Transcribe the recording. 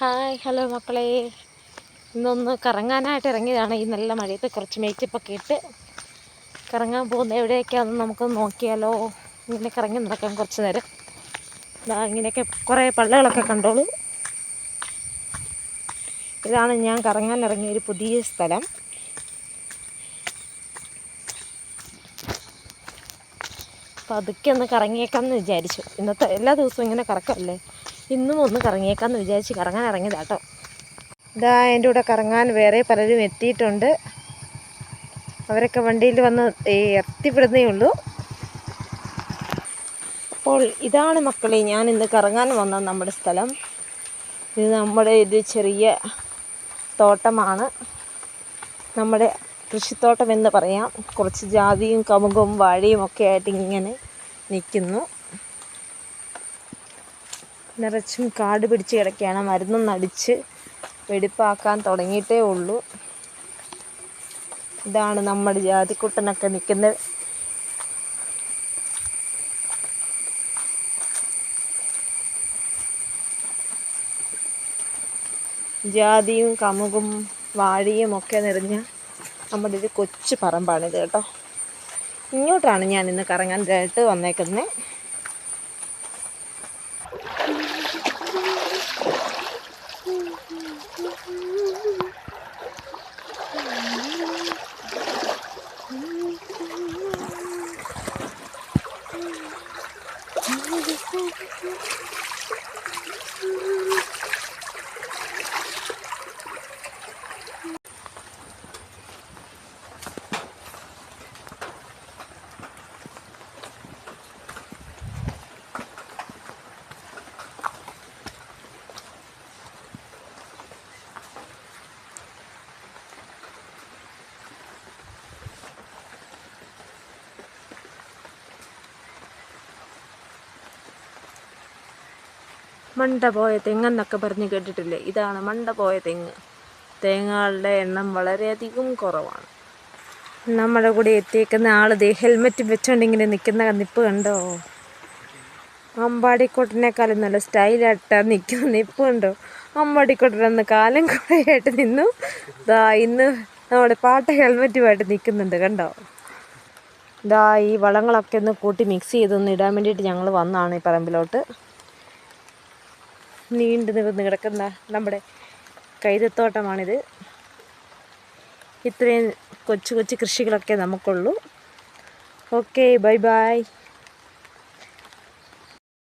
Hello മക്കളെ, ഇന്നൊന്ന് കറങ്ങാനായിട്ട് ഇറങ്ങിയതാണ്. ഈ നല്ല മഴയത്ത് കുറച്ച് മേക്കപ്പൊക്കെ ഇട്ട് കറങ്ങാൻ പോകുന്ന എവിടെയൊക്കെയാണെന്ന് നമുക്കൊന്ന് നോക്കിയാലോ. ഇങ്ങനെ കറങ്ങി നടക്കാം കുറച്ച് നേരം. ഇങ്ങനെയൊക്കെ കുറേ പള്ളികളൊക്കെ കണ്ടോളൂ. ഇതാണ് ഞാൻ കറങ്ങാൻ ഇറങ്ങിയ ഒരു പുതിയ സ്ഥലം. അപ്പം അതൊക്കെ ഒന്ന് കറങ്ങിയേക്കാമെന്ന് വിചാരിച്ചു. ഇന്നത്തെ എല്ലാ ദിവസവും ഇങ്ങനെ കറക്കമല്ലേ, ഇന്നും ഒന്ന് കറങ്ങിയേക്കാമെന്ന് വിചാരിച്ച് കറങ്ങാൻ ഇറങ്ങിയതാട്ടോ. എൻ്റെ കൂടെ കറങ്ങാൻ വേറെ പലരും എത്തിയിട്ടുണ്ട്. അവരൊക്കെ വണ്ടിയിൽ വന്ന് എത്തിപ്പെടുന്നേ ഉള്ളൂ. അപ്പോൾ ഇതാണ് മക്കളെ ഞാൻ ഇന്ന് കറങ്ങാൻ വന്ന നമ്മുടെ സ്ഥലം. ഇത് നമ്മുടെ ഒരു ചെറിയ തോട്ടമാണ്, നമ്മുടെ കൃഷിത്തോട്ടം എന്ന് പറയാം. കുറച്ച് ജാതിയും കമുകും വാഴയും ഒക്കെ ആയിട്ട് ഇങ്ങനെ നിൽക്കുന്നു. നിറച്ചും കാട് പിടിച്ച് കിടക്കുകയാണ്. മരുന്നൊന്നും അടിച്ച് വെടിപ്പാക്കാൻ തുടങ്ങിയിട്ടേ ഉള്ളൂ. ഇതാണ് നമ്മുടെ ജാതിക്കുട്ടനൊക്കെ നിൽക്കുന്നത്. ജാതിയും കമുകും വാഴയും ഒക്കെ നിറഞ്ഞ നമ്മുടെ ഒരു കൊച്ചു പറമ്പാണിത് കേട്ടോ. ഇങ്ങോട്ടാണ് ഞാൻ ഇന്ന് കറങ്ങാനായിട്ട് വന്നേക്കുന്നത്. മണ്ട പോയ തെങ്ങെന്നൊക്കെ പറഞ്ഞ് കേട്ടിട്ടില്ലേ? ഇതാണ് മണ്ട പോയ തെങ്ങ്. തേങ്ങകളുടെ എണ്ണം വളരെയധികം കുറവാണ്. നമ്മുടെ കൂടെ എത്തിയേക്കുന്ന ആൾ ഹെൽമെറ്റ് വെച്ചോണ്ടിങ്ങനെ നിൽക്കുന്ന നിപ്പ് കണ്ടോ? അമ്പാടിക്കോട്ടനേക്കാളും നല്ല സ്റ്റൈലായിട്ടാ നിൽക്കുന്ന നിപ്പ് കണ്ടോ? അമ്പാടിക്കോട്ടനന്ന് കാലം കുറേയായിട്ട് നിന്നു. ഇന്ന് നമ്മുടെ പാട്ട ഹെൽമെറ്റുമായിട്ട് നിൽക്കുന്നുണ്ട് കണ്ടോ? ഈ വളങ്ങളൊക്കെ ഒന്ന് കൂട്ടി മിക്സ് ചെയ്തൊന്ന് ഇടാൻ വേണ്ടിയിട്ട് ഞങ്ങൾ വന്നതാണ് ഈ പറമ്പിലോട്ട്. നീണ്ടു നിവർന്ന് കിടക്കുന്ന നമ്മുടെ കൈതത്തോട്ടമാണിത്. ഇത്രയും കൊച്ചു കൊച്ചു കൃഷികളൊക്കെ നമുക്കുള്ളൂ. Okay, bye bye.